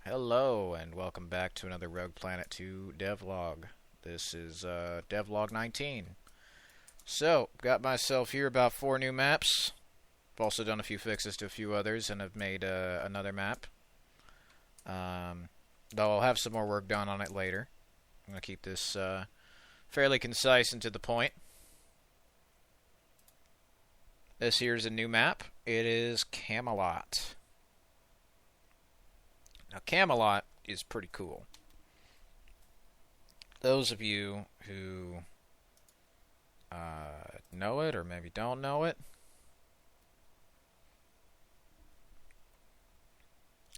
Hello, and welcome back to another Rogue Planet 2 devlog. This is devlog 19. So, got myself here about 4 new maps. I've also done a few fixes to a few others, and have made another map. Though I'll have some more work done on it later. I'm going to keep this fairly concise and to the point. This here's a new map. It is Camelot. Now, Camelot is pretty cool. Those of you who know it, or maybe don't know it,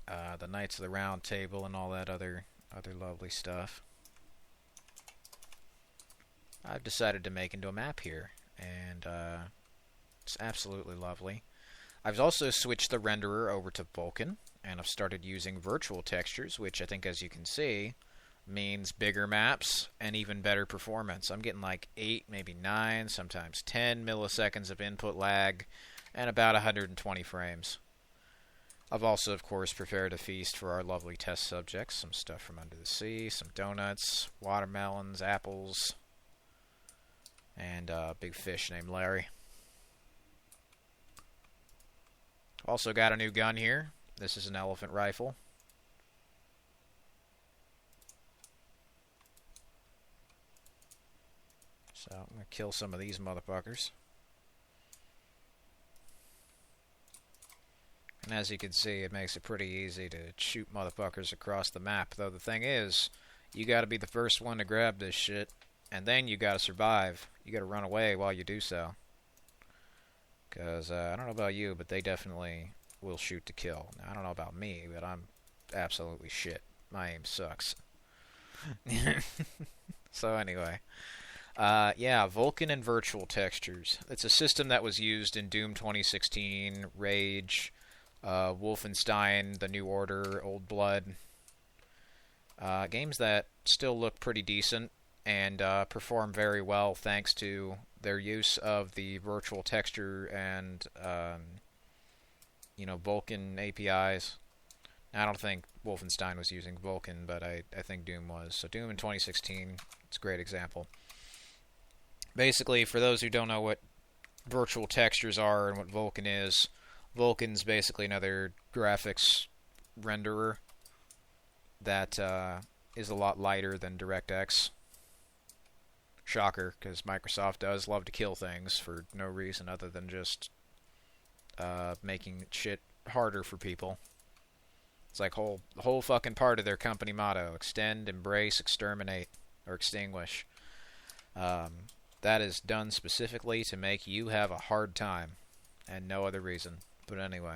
the Knights of the Round Table and all that other lovely stuff, I've decided to make into a map here, and it's absolutely lovely. I've also switched the renderer over to Vulkan, and I've started using virtual textures, which I think, as you can see, means bigger maps and even better performance. I'm getting like 8, maybe 9, sometimes 10 milliseconds of input lag, and about 120 frames. I've also, of course, prepared a feast for our lovely test subjects. Some stuff from under the sea, some donuts, watermelons, apples, and a big fish named Larry. Also got a new gun here. This is an elephant rifle. So I'm going to kill some of these motherfuckers. And as you can see, it makes it pretty easy to shoot motherfuckers across the map. Though the thing is, you got to be the first one to grab this shit, and then you got to survive. You got to run away while you do so. Because I don't know about you, but they definitely will shoot to kill. Now, I don't know about me, but I'm absolutely shit. My aim sucks. So anyway, yeah, Vulkan and virtual textures. It's a system that was used in Doom 2016, Rage, Wolfenstein, The New Order, Old Blood. Games that still look pretty decent and perform very well thanks to their use of the virtual texture and Vulkan APIs. I don't think Wolfenstein was using Vulkan, but I think Doom was. So Doom in 2016, it's a great example. Basically, for those who don't know what virtual textures are and what Vulkan is, Vulkan's basically another graphics renderer that is a lot lighter than DirectX. Shocker, because Microsoft does love to kill things for no reason other than just making shit harder for people. It's like the whole fucking part of their company motto: extend, embrace, exterminate, or extinguish. That is done specifically to make you have a hard time, and no other reason. But anyway,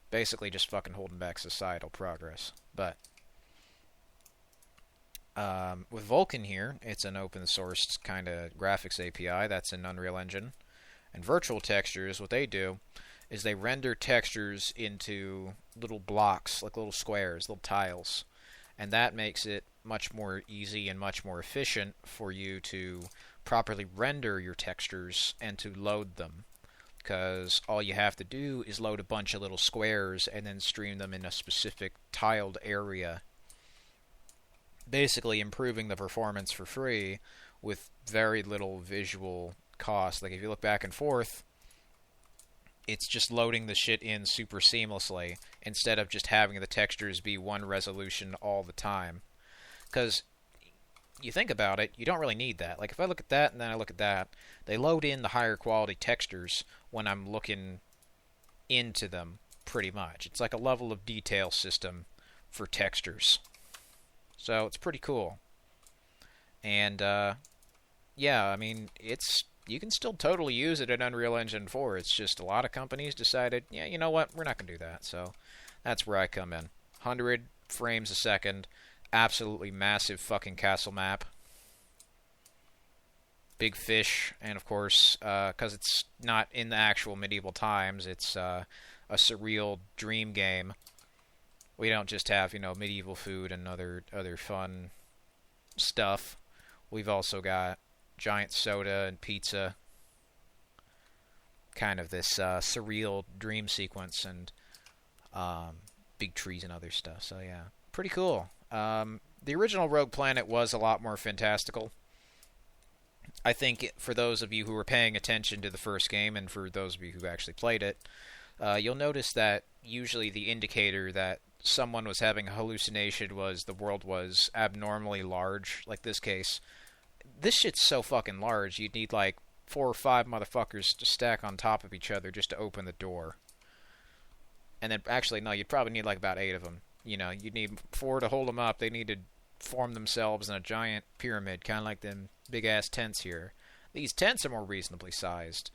basically just fucking holding back societal progress. But with Vulkan here, it's an open-sourced kind of graphics API that's in Unreal Engine. And virtual textures, what they do is they render textures into little blocks, like little squares, little tiles. And that makes it much more easy and much more efficient for you to properly render your textures and to load them. Because all you have to do is load a bunch of little squares and then stream them in a specific tiled area, basically improving the performance for free with very little visual cost. Like, if you look back and forth, it's just loading the shit in super seamlessly instead of just having the textures be one resolution all the time. Because you think about it, you don't really need that. Like, if I look at that and then I look at that, they load in the higher quality textures when I'm looking into them, pretty much. It's like a level of detail system for textures. So it's pretty cool. And yeah, I mean, you can still totally use it in Unreal Engine 4. It's just a lot of companies decided, yeah, you know what, we're not going to do that. So that's where I come in. 100 frames a second, absolutely massive fucking castle map. Big fish, and of course, because it's not in the actual medieval times, it's a surreal dream game. We don't just have, medieval food and other fun stuff. We've also got giant soda and pizza. Kind of this surreal dream sequence. And big trees and other stuff. So yeah, pretty cool. The original Rogue Planet was a lot more fantastical. I think for those of you who were paying attention to the first game, and for those of you who actually played it, you'll notice that usually the indicator that someone was having a hallucination was the world was abnormally large, like this case. This shit's so fucking large, you'd need like 4 or 5 motherfuckers to stack on top of each other just to open the door. And then, actually, no, you'd probably need like about 8 of them. You know, you'd need 4 to hold them up. They need to form themselves in a giant pyramid, kind of like them big-ass tents here. These tents are more reasonably sized,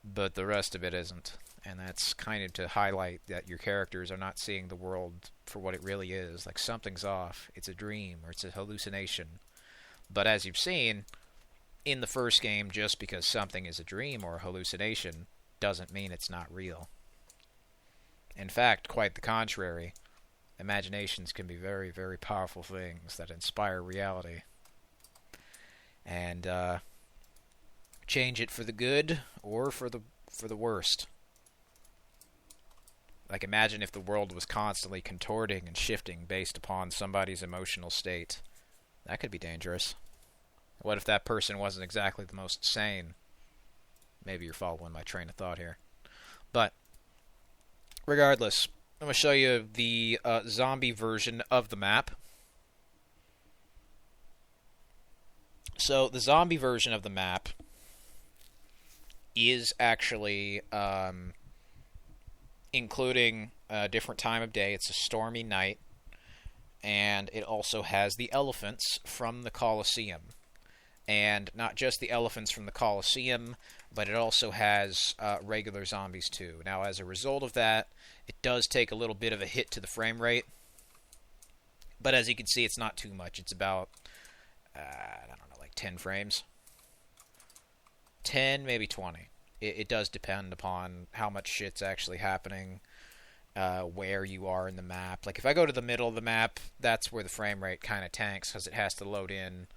but the rest of it isn't. And that's kind of to highlight that your characters are not seeing the world for what it really is. Like, something's off. It's a dream, or it's a hallucination. But as you've seen, in the first game, just because something is a dream or a hallucination doesn't mean it's not real. In fact, quite the contrary. Imaginations can be very, very powerful things that inspire reality. And change it for the good or for the worst. Like, imagine if the world was constantly contorting and shifting based upon somebody's emotional state. That could be dangerous. What if that person wasn't exactly the most sane? Maybe you're following my train of thought here. But regardless, I'm going to show you the zombie version of the map. So the zombie version of the map is actually including a different time of day. It's a stormy night. And it also has the elephants from the Colosseum. And not just the elephants from the Colosseum, but it also has regular zombies too. Now, as a result of that, it does take a little bit of a hit to the frame rate. But as you can see, it's not too much. It's about, I don't know, like 10 frames. 10, maybe 20. It does depend upon how much shit's actually happening, where you are in the map. Like, if I go to the middle of the map, that's where the frame rate kind of tanks, because it has to load in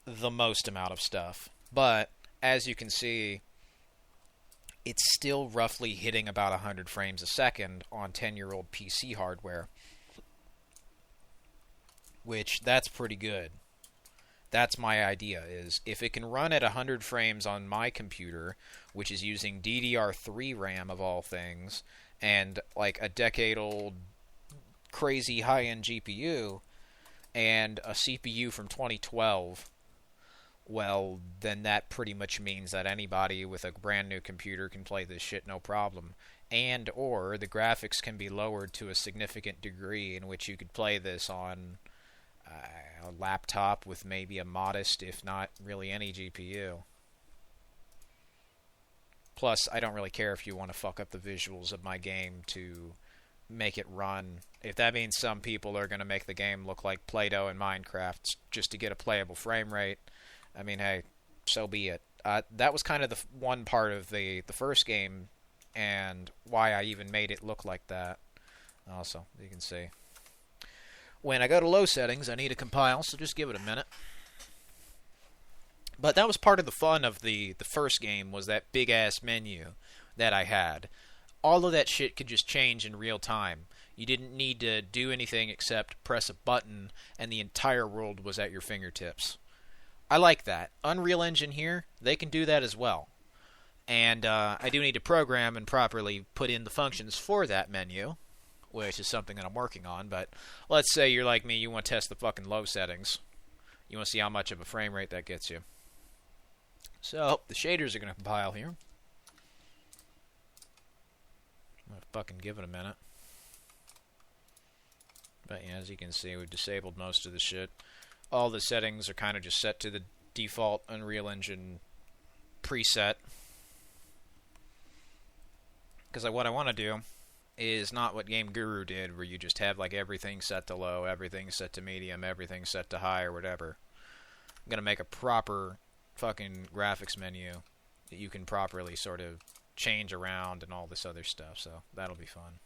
the most amount of stuff. But as you can see, it's still roughly hitting about 100 frames a second on 10-year-old PC hardware, which that's pretty good. That's my idea, is if it can run at 100 frames on my computer, which is using DDR3 RAM of all things, and like a decade-old crazy high-end GPU, and a CPU from 2012, well, then that pretty much means that anybody with a brand new computer can play this shit no problem. And or the graphics can be lowered to a significant degree in which you could play this on a laptop with maybe a modest, if not really any GPU. Plus, I don't really care if you want to fuck up the visuals of my game to make it run. If that means some people are going to make the game look like Play-Doh and Minecraft just to get a playable frame rate, I mean, hey, so be it. That was kind of the one part of the first game, and why I even made it look like that. Also, you can see. When I go to low settings, I need to compile, so just give it a minute. But that was part of the fun of the first game, was that big-ass menu that I had. All of that shit could just change in real time. You didn't need to do anything except press a button, and the entire world was at your fingertips. I like that. Unreal Engine here, they can do that as well. And I do need to program and properly put in the functions for that menu, which is something that I'm working on. But let's say you're like me, you want to test the fucking low settings. You want to see how much of a frame rate that gets you. So, the shaders are going to compile here. I'm going to fucking give it a minute. But yeah, as you can see, we've disabled most of the shit. All the settings are kind of just set to the default Unreal Engine preset. Because what I want to do is not what Game Guru did, where you just have like everything set to low, everything set to medium, everything set to high, or whatever. I'm going to make a proper fucking graphics menu that you can properly sort of change around and all this other stuff, so that'll be fun.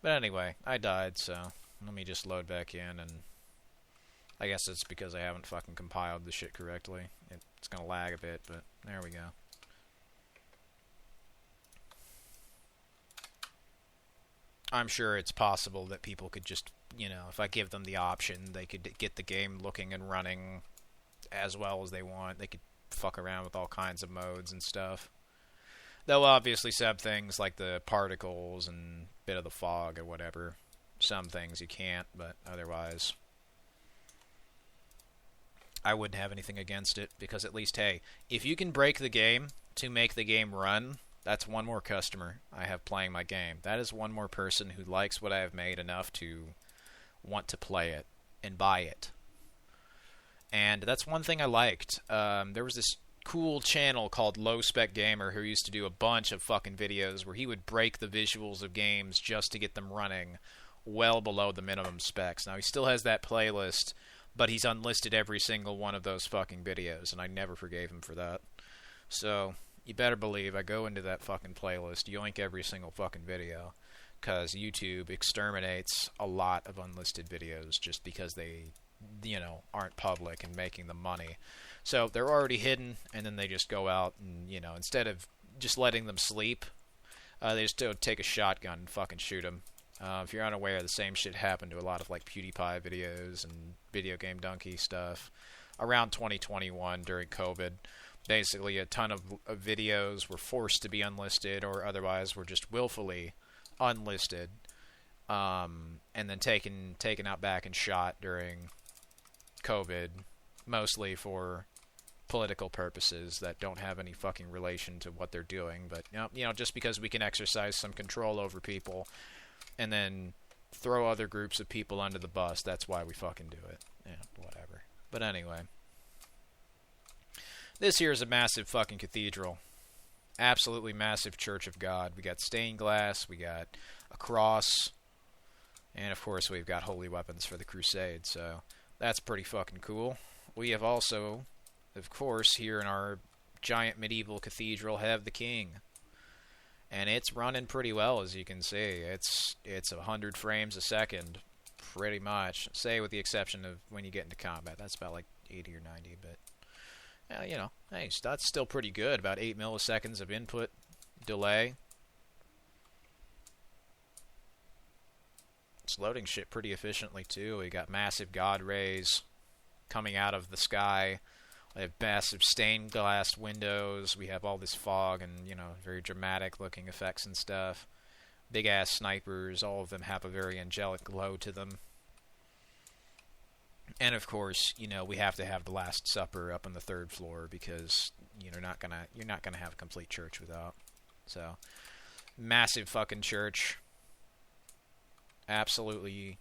But anyway, I died, so let me just load back in, and I guess it's because I haven't fucking compiled the shit correctly. It's gonna lag a bit, but there we go. I'm sure it's possible that people could just, if I give them the option, they could get the game looking and running as well as they want. They could fuck around with all kinds of modes and stuff. They'll obviously sub things like the particles and bit of the fog or whatever. Some things you can't, but otherwise I wouldn't have anything against it, because at least, hey, if you can break the game to make the game run, that's one more customer I have playing my game. That is one more person who likes what I have made enough to want to play it and buy it. And that's one thing I liked. There was this cool channel called Low Spec Gamer who used to do a bunch of fucking videos where he would break the visuals of games just to get them running well below the minimum specs. Now, he still has that playlist, but he's unlisted every single one of those fucking videos, and I never forgave him for that. So, you better believe I go into that fucking playlist, yoink every single fucking video, because YouTube exterminates a lot of unlisted videos just because they, aren't public and making them money. So, they're already hidden, and then they just go out and, instead of just letting them sleep, they just take a shotgun and fucking shoot them. If you're unaware, the same shit happened to a lot of like PewDiePie videos and Video Game Donkey stuff around 2021 during COVID. Basically, a ton of videos were forced to be unlisted or otherwise were just willfully unlisted, and then taken out back and shot during COVID, mostly for political purposes that don't have any fucking relation to what they're doing. But just because we can exercise some control over people and then throw other groups of people under the bus, that's why we fucking do it. Yeah, whatever. But anyway, this here is a massive fucking cathedral. Absolutely massive Church of God. We got stained glass, we got a cross, and of course we've got holy weapons for the crusade, so that's pretty fucking cool. We have also, of course, here in our giant medieval cathedral, have the king. And it's running pretty well, as you can see. It's 100 frames a second, pretty much. Say, with the exception of when you get into combat. That's about like 80 or 90, but, hey, that's still pretty good. About 8 milliseconds of input delay. It's loading shit pretty efficiently, too. We got massive God rays coming out of the sky. We have massive stained glass windows. We have all this fog and, very dramatic looking effects and stuff. Big ass snipers. All of them have a very angelic glow to them. And of course, we have to have the Last Supper up on the 3rd floor because you're not gonna have a complete church without. So, massive fucking church. Absolutely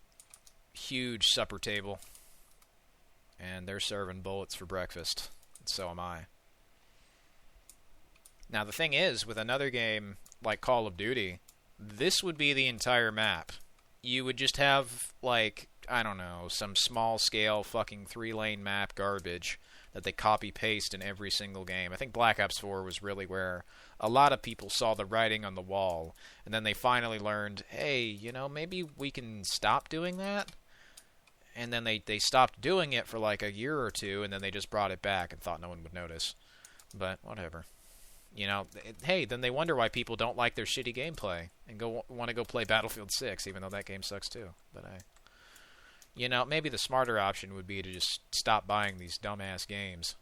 huge supper table. And they're serving bullets for breakfast. And so am I. Now, the thing is, with another game like Call of Duty, this would be the entire map. You would just have, like, I don't know, some small-scale fucking 3-lane map garbage that they copy-paste in every single game. I think Black Ops 4 was really where a lot of people saw the writing on the wall, and then they finally learned, hey, maybe we can stop doing that? And then they stopped doing it for like a year or two, and then they just brought it back and thought no one would notice. But whatever. Hey, then they wonder why people don't like their shitty gameplay and want to go play Battlefield 6, even though that game sucks too. But maybe the smarter option would be to just stop buying these dumbass games.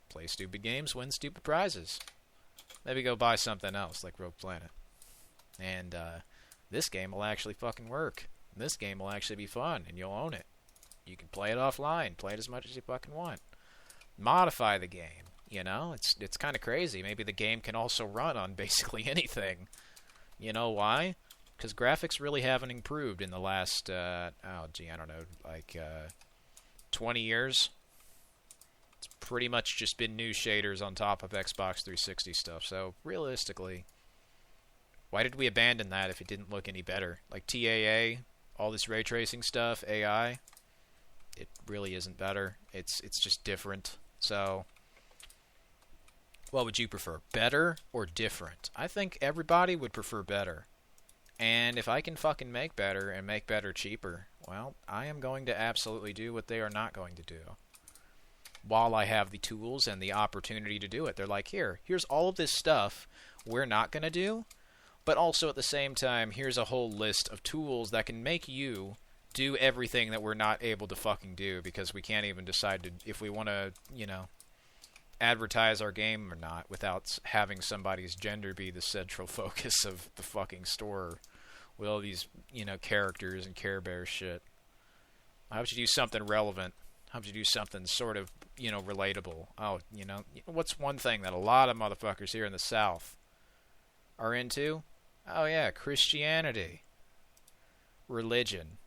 Play stupid games, win stupid prizes. Maybe go buy something else like Rogue Planet. And this game will actually fucking work. This game will actually be fun, and you'll own it. You can play it offline. Play it as much as you fucking want. Modify the game. It's kind of crazy. Maybe the game can also run on basically anything. You know why? Because graphics really haven't improved in the last, I don't know, like 20 years. It's pretty much just been new shaders on top of Xbox 360 stuff. So, realistically, why did we abandon that if it didn't look any better? Like TAA, all this ray tracing stuff, AI, it really isn't better. It's just different. So, what would you prefer? Better or different? I think everybody would prefer better. And if I can fucking make better and make better cheaper, well, I am going to absolutely do what they are not going to do. While I have the tools and the opportunity to do it. They're like, here's all of this stuff we're not going to do, But also at the same time, here's a whole list of tools that can make you do everything that we're not able to fucking do because we can't even decide if we want to, advertise our game or not without having somebody's gender be the central focus of the fucking store with all these, characters and Care Bear shit. How would you do something relevant? How would you do something sort of, relatable? Oh, what's one thing that a lot of motherfuckers here in the South are into? Oh, yeah, Christianity. Religion,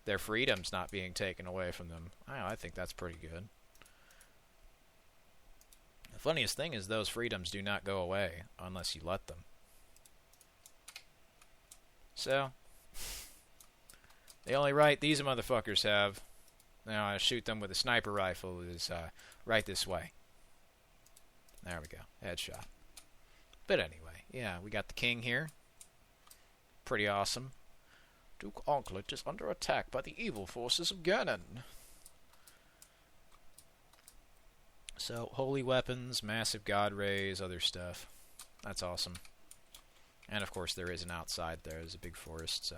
Their freedom's not being taken away from them. I think that's pretty good. The funniest thing is those freedoms do not go away unless you let them. So, the only right these motherfuckers have, now I shoot them with a sniper rifle, is right this way. There we go, headshot. But anyway, yeah, we got the king here. Pretty awesome. Duke Onklet is under attack by the evil forces of Ganon. So, holy weapons, massive god rays, other stuff. That's awesome. And of course there is an outside there. There's a big forest, so.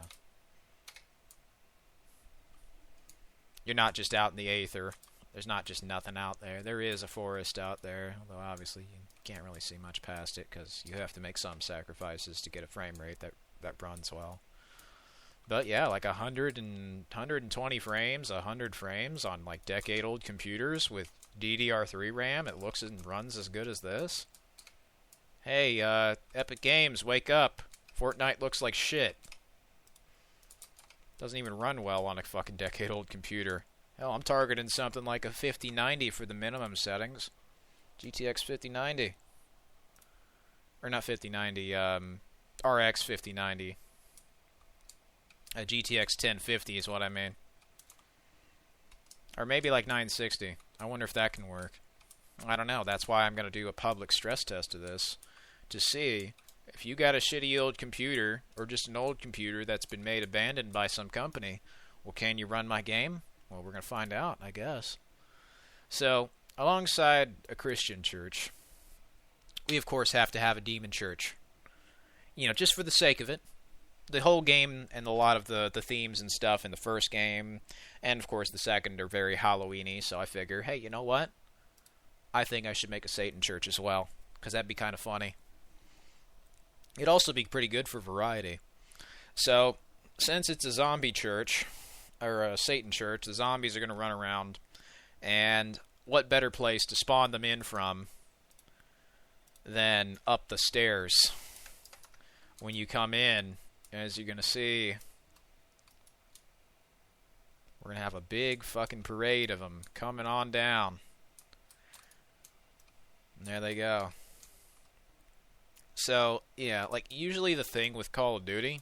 You're not just out in the aether. There's not just nothing out there. There is a forest out there, although obviously you can't really see much past it because you have to make some sacrifices to get a frame rate that runs well. But yeah, like 120 frames, 100 frames on like decade-old computers with DDR3 RAM, it looks and runs as good as this. Hey, Epic Games, wake up. Fortnite looks like shit. Doesn't even run well on a fucking decade-old computer. Hell, I'm targeting something like a 5090 for the minimum settings. GTX 5090. Or not 5090, RX 5090. A GTX 1050 is what I mean. Or maybe like 960. I wonder if that can work. I don't know. That's why I'm going to do a public stress test of this. To see if you got a shitty old computer, or just an old computer that's been made abandoned by some company, well, can you run my game? Well, we're going to find out, I guess. So, alongside a Christian church, we of course have to have a demon church. Just for the sake of it. The whole game and a lot of the themes and stuff in the first game, and of course the second, are very Halloween-y, so I figure, hey, you know what? I think I should make a Satan church as well, because that'd be kind of funny. It'd also be pretty good for variety. So, since it's a zombie church, or a Satan church, the zombies are going to run around, and what better place to spawn them in from than up the stairs? When you come in, as you're going to see, we're going to have a big fucking parade of them coming on down. And there they go. So, yeah, like, usually the thing with Call of Duty,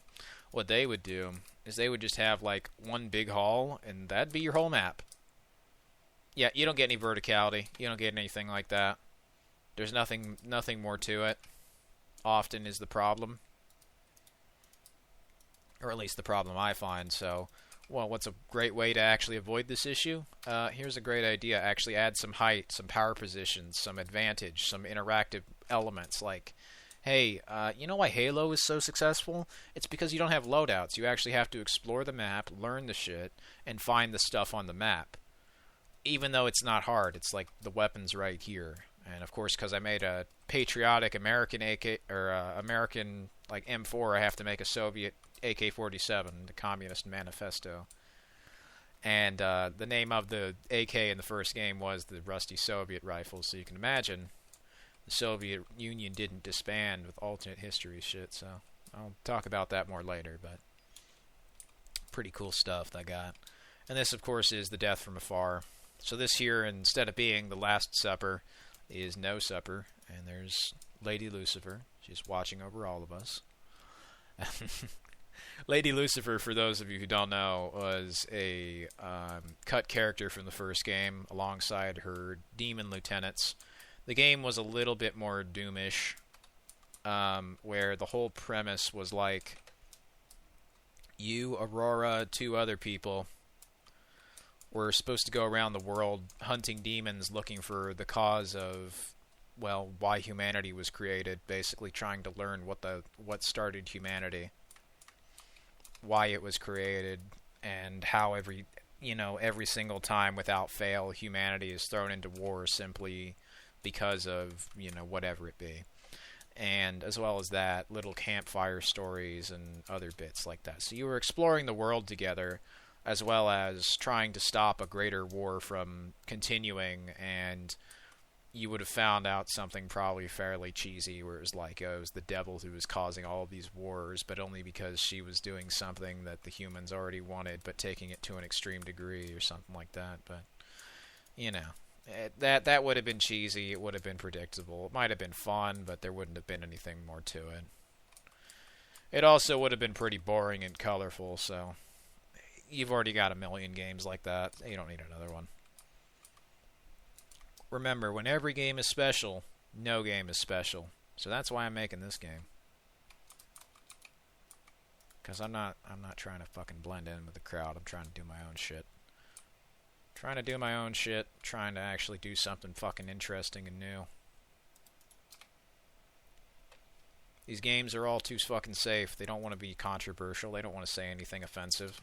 what they would do is they would just have, like, one big hall, and that'd be your whole map. Yeah, you don't get any verticality. You don't get anything like that. There's nothing more to it. Often is the problem. Or at least the problem I find. So, well, what's a great way to actually avoid this issue? Here's a great idea. Actually add some height, some power positions, some advantage, some interactive elements. Like, hey, you know why Halo is so successful? It's because you don't have loadouts. You actually have to explore the map, learn the shit, and find the stuff on the map. Even though it's not hard. It's like the weapons right here. And of course, because I made a patriotic American AK, or American, like, M4, I have to make a Soviet AK-47, the Communist Manifesto. And the name of the AK in the first game was the Rusty Soviet Rifle, so you can imagine the Soviet Union didn't disband with alternate history shit, so I'll talk about that more later, but pretty cool stuff I got. And this, of course, is the Death from Afar. So this here, instead of being the Last Supper, is No Supper, and there's Lady Lucifer. She's watching over all of us. Lady Lucifer, for those of you who don't know, was a cut character from the first game alongside her demon lieutenants. The game was a little bit more Doomish, where the whole premise was like you, Aurora, two other people were supposed to go around the world hunting demons, looking for the cause of well, why humanity was created, basically trying to learn what started humanity, why it was created, and how every single time without fail humanity is thrown into war simply because of, whatever it be. And as well as that, little campfire stories and other bits like that. So you were exploring the world together, as well as trying to stop a greater war from continuing, and you would have found out something probably fairly cheesy, where it was like, oh, it was the devil who was causing all of these wars, but only because she was doing something that the humans already wanted, but taking it to an extreme degree, or something like that. But, that would have been cheesy, it would have been predictable, it might have been fun, but there wouldn't have been anything more to it. It also would have been pretty boring and colorful, so you've already got a million games like that, you don't need another one. Remember, when every game is special, no game is special. So that's why I'm making this game. Because I'm not trying to fucking blend in with the crowd. I'm trying to do my own shit. Trying to do my own shit. Trying to actually do something fucking interesting and new. These games are all too fucking safe. They don't want to be controversial. They don't want to say anything offensive.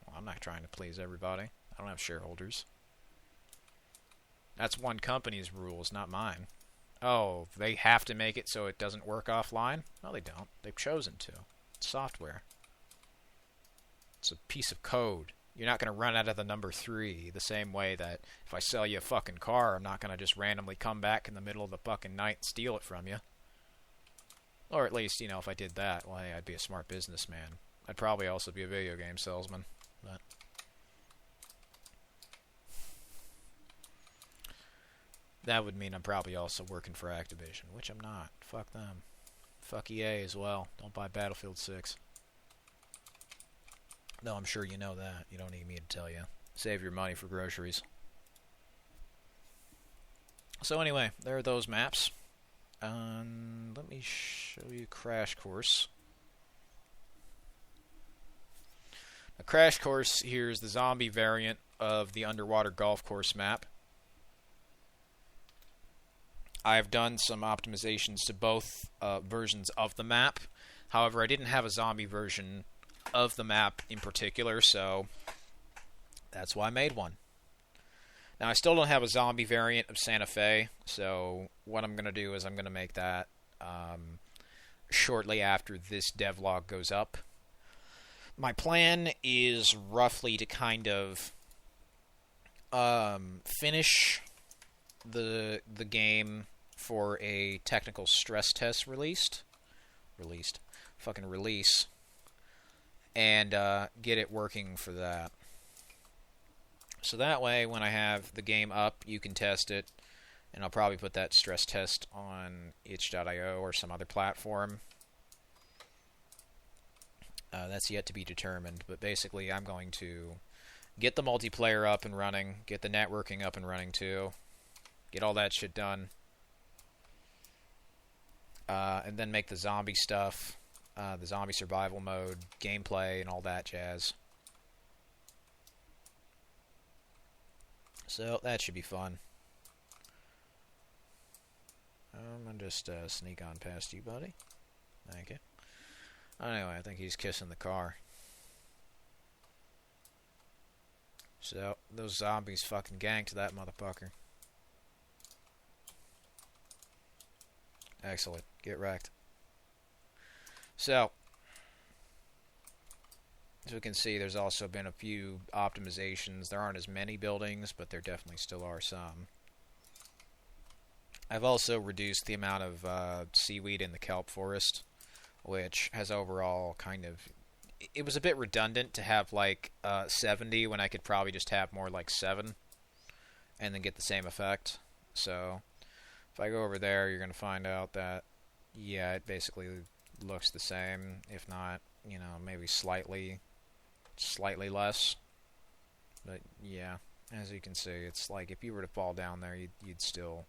Well, I'm not trying to please everybody. I don't have shareholders. That's one company's rules, not mine. Oh, they have to make it so it doesn't work offline? No, they don't. They've chosen to. It's software. It's a piece of code. You're not going to run out of the number 3 the same way that if I sell you a fucking car, I'm not going to just randomly come back in the middle of the fucking night and steal it from you. Or at least, if I did that, well, hey, I'd be a smart businessman. I'd probably also be a video game salesman. But that would mean I'm probably also working for Activision, which I'm not. Fuck them. Fuck EA as well. Don't buy Battlefield 6. No, I'm sure you know that. You don't need me to tell you. Save your money for groceries. So anyway, there are those maps. Let me show you Crash Course. A Crash Course here is the zombie variant of the underwater golf course map. I've done some optimizations to both versions of the map. However, I didn't have a zombie version of the map in particular, so that's why I made one. Now, I still don't have a zombie variant of Santa Fe, so what I'm going to do is I'm going to make that shortly after this devlog goes up. My plan is roughly to kind of finish the game for a technical stress test release, and get it working for that. So that way, when I have the game up, you can test it, and I'll probably put that stress test on itch.io or some other platform. That's yet to be determined, but basically I'm going to get the multiplayer up and running, get the networking up and running too, get all that shit done, and then make the zombie stuff, the zombie survival mode, gameplay, and all that jazz. So that should be fun. I'm going to just sneak on past you, buddy. Thank you. Anyway, I think he's kissing the car. So, those zombies fucking ganked that motherfucker. Excellent. Get wrecked. So, as we can see, there's also been a few optimizations. There aren't as many buildings, but there definitely still are some. I've also reduced the amount of seaweed in the kelp forest, which has overall kind of... It was a bit redundant to have like 70 when I could probably just have more like 7 and then get the same effect. So if I go over there, you're going to find out that, yeah, it basically looks the same, if not, maybe slightly less. But yeah, as you can see, it's like if you were to fall down there, you'd still...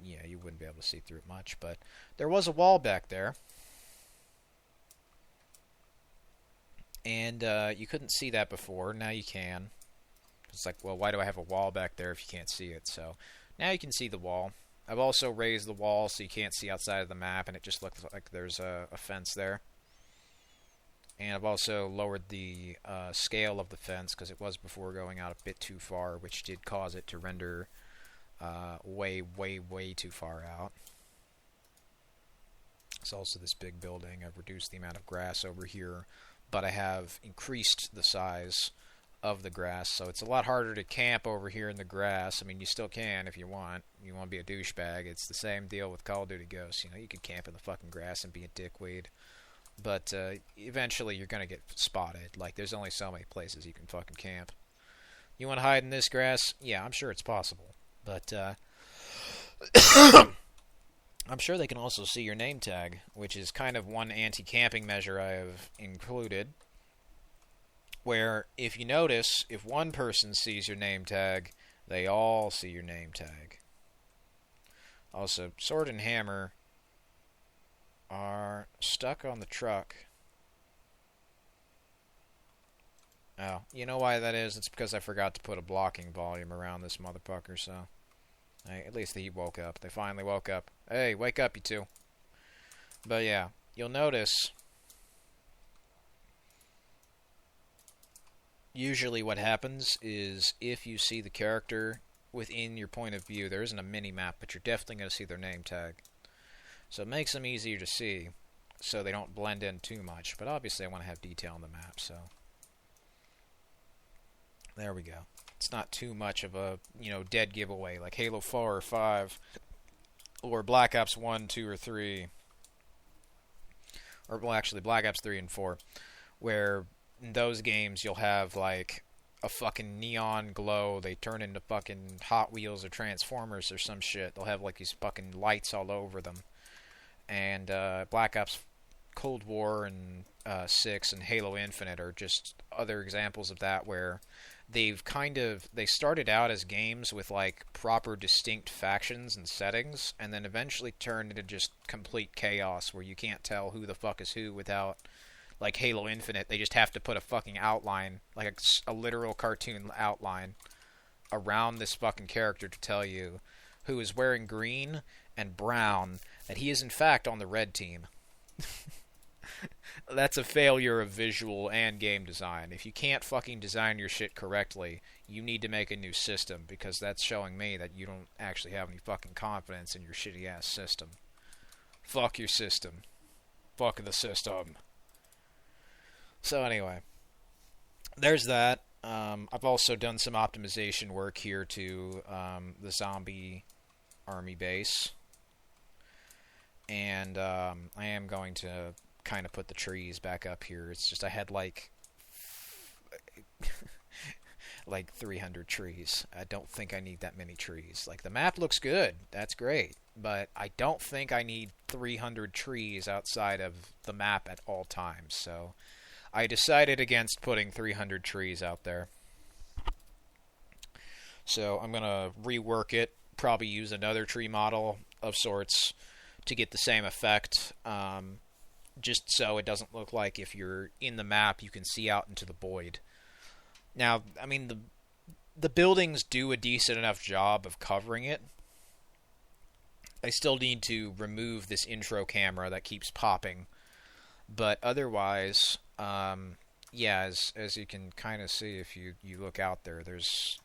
Yeah, you wouldn't be able to see through it much, but there was a wall back there. And you couldn't see that before. Now you can. It's like, well, why do I have a wall back there if you can't see it? So Now you can see the wall. I've also raised the wall so you can't see outside of the map, and it just looks like there's a fence there. And I've also lowered the scale of the fence because it was before going out a bit too far, which did cause it to render way, way, way too far out. It's also this big building. I've reduced the amount of grass over here, but I have increased the size of the grass, so it's a lot harder to camp over here in the grass. I mean, you still can if you want. You want to be a douchebag. It's the same deal with Call of Duty Ghosts. You know, you can camp in the fucking grass and be a dickweed. But eventually you're going to get spotted. Like, there's only so many places you can fucking camp. You want to hide in this grass? Yeah, I'm sure it's possible. But I'm sure they can also see your name tag, which is kind of one anti-camping measure I have included. Where, if you notice, if one person sees your name tag, they all see your name tag. Also, sword and hammer are stuck on the truck. Oh, you know why that is? It's because I forgot to put a blocking volume around this motherfucker, so... Hey, at least he woke up. They finally woke up. Hey, wake up, you two. But yeah, you'll notice... Usually what happens is if you see the character within your point of view, there isn't a mini-map, but you're definitely going to see their name tag. So it makes them easier to see, so they don't blend in too much. But obviously I want to have detail on the map, so... There we go. It's not too much of a, you know, dead giveaway, like Halo 4 or 5, or Black Ops 1, 2, or 3. Or, well, actually, Black Ops 3 and 4, where... in those games, you'll have, like, a fucking neon glow. They turn into fucking Hot Wheels or Transformers or some shit. They'll have, like, these fucking lights all over them. And Black Ops Cold War and 6 and Halo Infinite are just other examples of that, where they've they started out as games with, like, proper distinct factions and settings, and then eventually turned into just complete chaos, where you can't tell who the fuck is who without... Like Halo Infinite, they just have to put a fucking outline, like a literal cartoon outline, around this fucking character to tell you who is wearing green and brown, that he is in fact on the red team. That's a failure of visual and game design. If you can't fucking design your shit correctly, you need to make a new system, because that's showing me that you don't actually have any fucking confidence in your shitty-ass system. Fuck your system. Fuck the system. So anyway, there's that. I've also done some optimization work here to the zombie army base. And I am going to kind of put the trees back up here. It's just I had like 300 trees. I don't think I need that many trees. Like, the map looks good. That's great. But I don't think I need 300 trees outside of the map at all times. So... I decided against putting 300 trees out there. So I'm going to rework it, probably use another tree model of sorts to get the same effect, just so it doesn't look like if you're in the map you can see out into the void. Now, I mean, the buildings do a decent enough job of covering it. I still need to remove this intro camera that keeps popping, but otherwise... yeah, as you can kind of see if you look out there, there's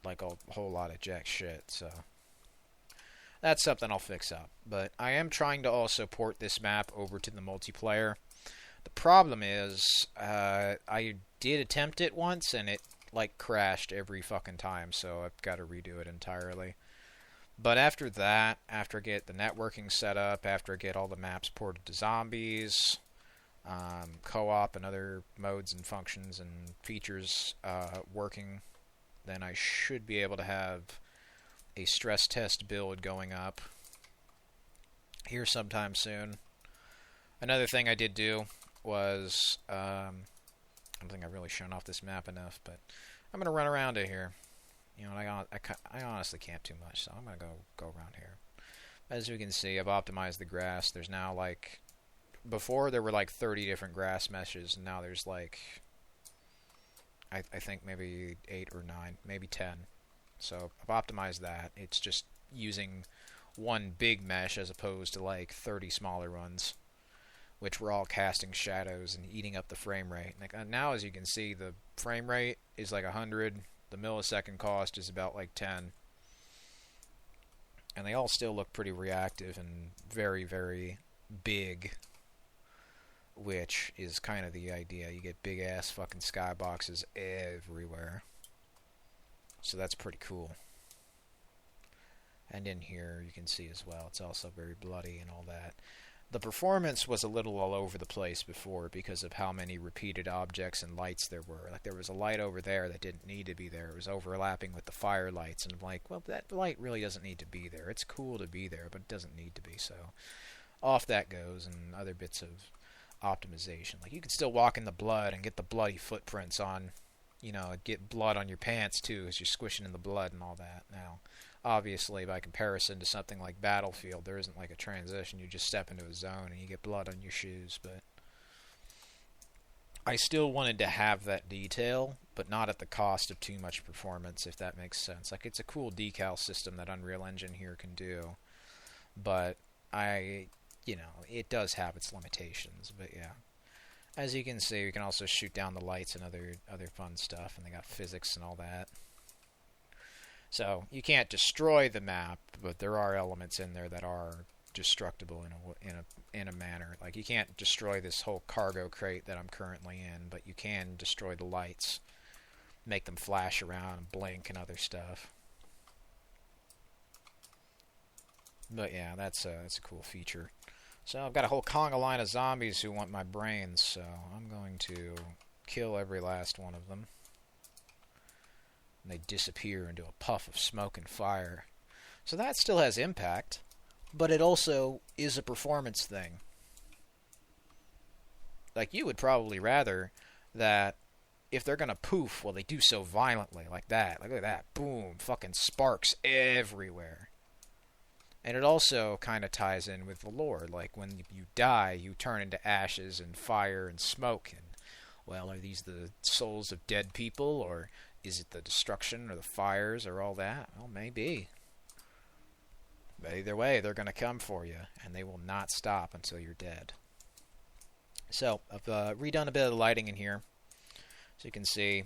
like a whole lot of jack shit, so that's something I'll fix up. But I am trying to also port this map over to the multiplayer. The problem is, I did attempt it once, and it like crashed every fucking time, so I've got to redo it entirely. But after that, after I get the networking set up, after I get all the maps ported to zombies... co-op and other modes and functions and features working, then I should be able to have a stress test build going up here sometime soon. Another thing I did do was, I don't think I've really shown off this map enough, but I'm going to run around it here. You know, I honestly can't too much, so I'm going to go around here. As you can see, I've optimized the grass. There's now like... Before, there were like 30 different grass meshes, and now there's like, I think maybe 8 or 9, maybe 10. So I've optimized that. It's just using one big mesh as opposed to like 30 smaller ones, which were all casting shadows and eating up the frame rate. Like, now, as you can see, the frame rate is like 100. The millisecond cost is about like 10. And they all still look pretty reactive and very, very big, which is kind of the idea. You get big-ass fucking skyboxes everywhere. So that's pretty cool. And in here, you can see as well, it's also very bloody and all that. The performance was a little all over the place before because of how many repeated objects and lights there were. Like, there was a light over there that didn't need to be there. It was overlapping with the fire lights, and I'm like, well, that light really doesn't need to be there. It's cool to be there, but it doesn't need to be. So off that goes, and other bits of optimization. Like, you can still walk in the blood and get the bloody footprints on, you know, get blood on your pants too as you're squishing in the blood and all that. Now, obviously, by comparison to something like Battlefield, there isn't like a transition. You just step into a zone and you get blood on your shoes. But I still wanted to have that detail, but not at the cost of too much performance, if that makes sense. Like, it's a cool decal system that Unreal Engine here can do, but it does have its limitations. But yeah, as you can see, we can also shoot down the lights and other fun stuff, and they got physics and all that. So you can't destroy the map, but there are elements in there that are destructible in a manner. Like, you can't destroy this whole cargo crate that I'm currently in, but you can destroy the lights, make them flash around and blink and other stuff. But yeah, that's a cool feature. So I've got a whole conga line of zombies who want my brains, so I'm going to kill every last one of them. And they disappear into a puff of smoke and fire. So that still has impact, but it also is a performance thing. Like, you would probably rather that if they're going to poof, well, they do so violently, like that. Like, look at that. Boom. Fucking sparks everywhere. And it also kind of ties in with the lore. Like, when you die, you turn into ashes and fire and smoke. And, well, are these the souls of dead people, or is it the destruction or the fires or all that? Well, maybe. But either way, they're going to come for you, and they will not stop until you're dead. So, I've redone a bit of the lighting in here. So you can see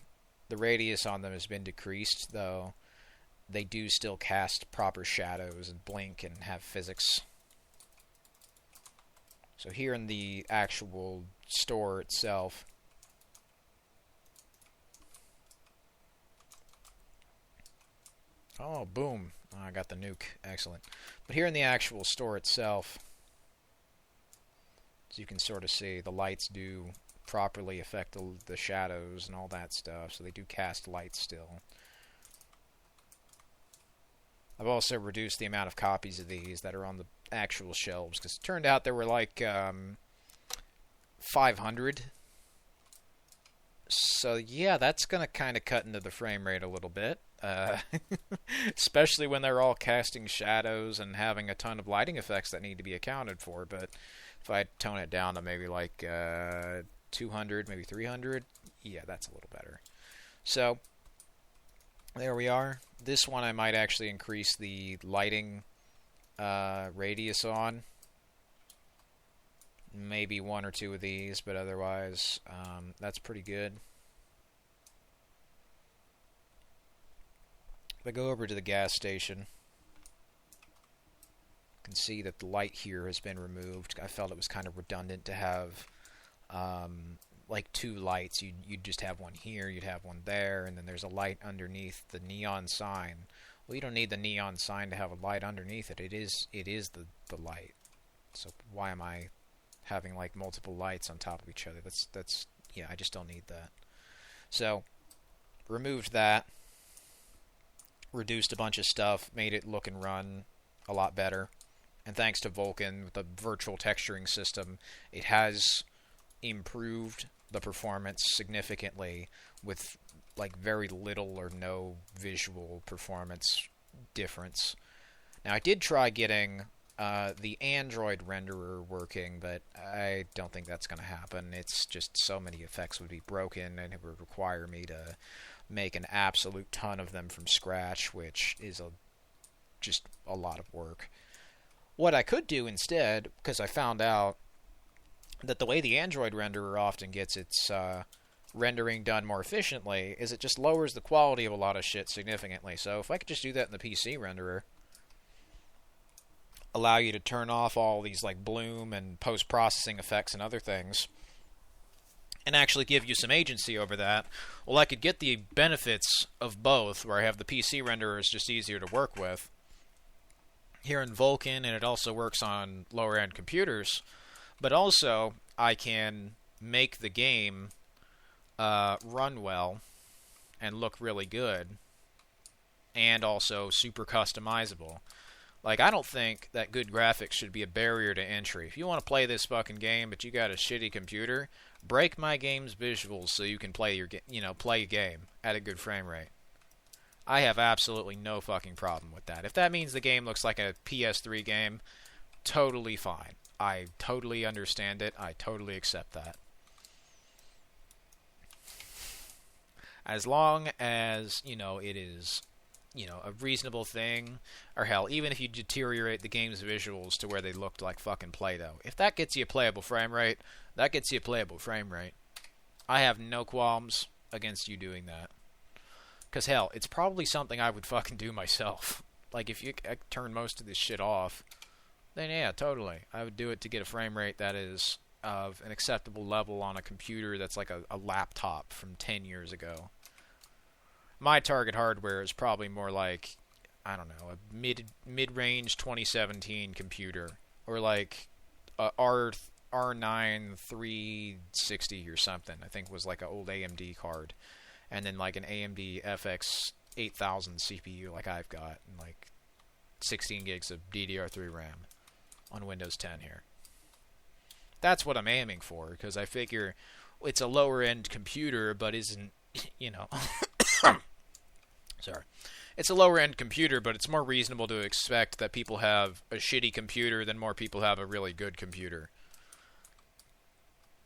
the radius on them has been decreased, though they do still cast proper shadows and blink and have physics. So here in the actual store itself, oh, boom. Oh, I got the nuke. Excellent. But here in the actual store itself, as you can sort of see, the lights do properly affect the shadows and all that stuff, so they do cast light still. I've also reduced the amount of copies of these that are on the actual shelves, because it turned out there were like 500. So yeah, that's going to kind of cut into the frame rate a little bit. Especially when they're all casting shadows and having a ton of lighting effects that need to be accounted for. But if I tone it down to maybe like 200, maybe 300, yeah, that's a little better. So there we are. This one I might actually increase the lighting radius on. Maybe one or two of these, but otherwise that's pretty good. If I go over to the gas station, you can see that the light here has been removed. I felt it was kind of redundant to have like two lights. You'd just have one here, you'd have one there, and then there's a light underneath the neon sign. Well, you don't need the neon sign to have a light underneath it. It is the light. So why am I having like multiple lights on top of each other? That's yeah, I just don't need that. So removed that, reduced a bunch of stuff, made it look and run a lot better. And thanks to Vulkan, with the virtual texturing system, it has improved the performance significantly with like very little or no visual performance difference. Now, I did try getting the Android renderer working, but I don't think that's going to happen. It's just so many effects would be broken, and it would require me to make an absolute ton of them from scratch, which is just a lot of work. What I could do instead, because I found out that the way the Android renderer often gets its rendering done more efficiently is it just lowers the quality of a lot of shit significantly. So if I could just do that in the PC renderer, allow you to turn off all these like bloom and post-processing effects and other things, and actually give you some agency over that, well, I could get the benefits of both, where I have the PC renderer is just easier to work with here in Vulkan, and it also works on lower-end computers, but also I can make the game run well and look really good, and also super customizable. Like, I don't think that good graphics should be a barrier to entry. If you want to play this fucking game, but you got a shitty computer, break my game's visuals so you can play your play a game at a good frame rate. I have absolutely no fucking problem with that. If that means the game looks like a PS3 game, totally fine. I totally understand it. I totally accept that. As long as, it is, a reasonable thing, or hell, even if you deteriorate the game's visuals to where they looked like fucking Play-Doh. If that gets you a playable frame rate, that gets you a playable frame rate. I have no qualms against you doing that. Because, hell, it's probably something I would fucking do myself. Like, if you turn most of this shit off, then yeah, totally. I would do it to get a frame rate that is of an acceptable level on a computer that's like a laptop from 10 years ago. My target hardware is probably more like, I don't know, a mid-range 2017 computer, or like a R9 360 or something. I think was like an old AMD card, and then like an AMD FX 8000 CPU like I've got, and like 16 gigs of DDR3 RAM on Windows 10 here. That's what I'm aiming for, because I figure it's a lower-end computer, but isn't, Sorry. It's a lower-end computer, but it's more reasonable to expect that people have a shitty computer than more people have a really good computer.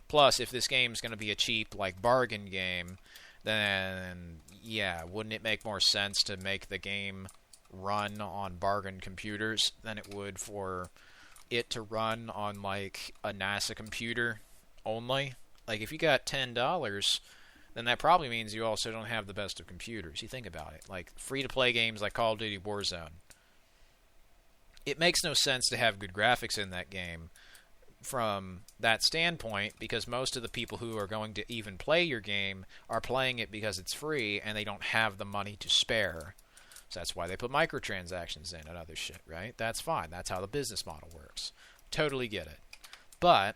Plus, if this game's going to be a cheap, like, bargain game, then, yeah, wouldn't it make more sense to make the game run on bargain computers than it would for it to run on, like, a NASA computer only? Like, if you got $10, then that probably means you also don't have the best of computers. You think about it. Like, free-to-play games like Call of Duty Warzone. It makes no sense to have good graphics in that game from that standpoint, because most of the people who are going to even play your game are playing it because it's free, and they don't have the money to spare. So that's why they put microtransactions in and other shit, right? That's fine. That's how the business model works. Totally get it. But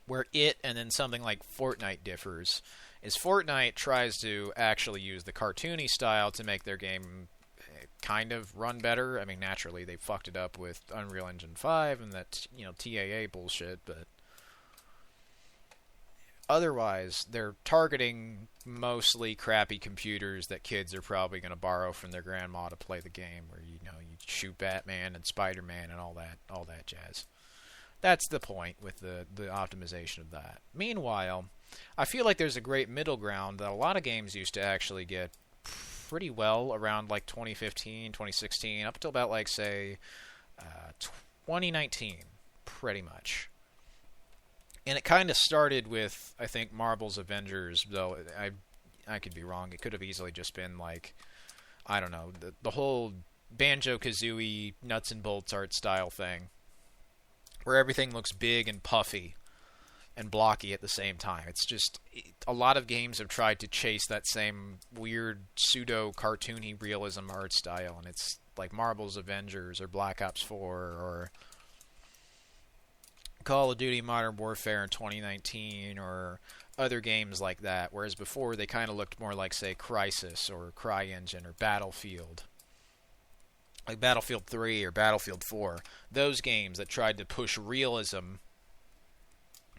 where it and then something like Fortnite differs is Fortnite tries to actually use the cartoony style to make their game kind of run better. I mean, naturally, they fucked it up with Unreal Engine 5 and that, TAA bullshit, but otherwise, they're targeting mostly crappy computers that kids are probably going to borrow from their grandma to play the game, where, you shoot Batman and Spider-Man and all that jazz. That's the point with the optimization of that. Meanwhile, I feel like there's a great middle ground that a lot of games used to actually get pretty well around like 2015, 2016, up until about like, say, 2019, pretty much. And it kind of started with, I think, Marvel's Avengers, though I could be wrong. It could have easily just been like, I don't know, the whole Banjo-Kazooie nuts and bolts art style thing, where everything looks big and puffy and blocky at the same time. It's just, a lot of games have tried to chase that same weird pseudo-cartoony realism art style, and it's like Marvel's Avengers or Black Ops 4 or Call of Duty Modern Warfare in 2019 or other games like that, whereas before they kind of looked more like, say, Crysis or CryEngine or Battlefield. Like Battlefield 3 or Battlefield 4, those games that tried to push realism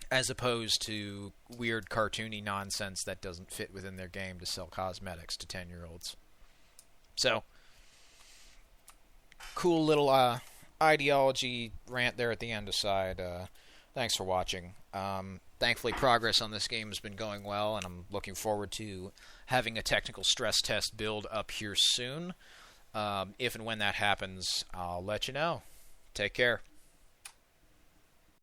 as opposed to weird cartoony nonsense that doesn't fit within their game to sell cosmetics to 10-year-olds. So, cool little ideology rant there at the end aside, thanks for watching. Thankfully, progress on this game has been going well, and I'm looking forward to having a technical stress test build up here soon. If and when that happens, I'll let you know. Take care.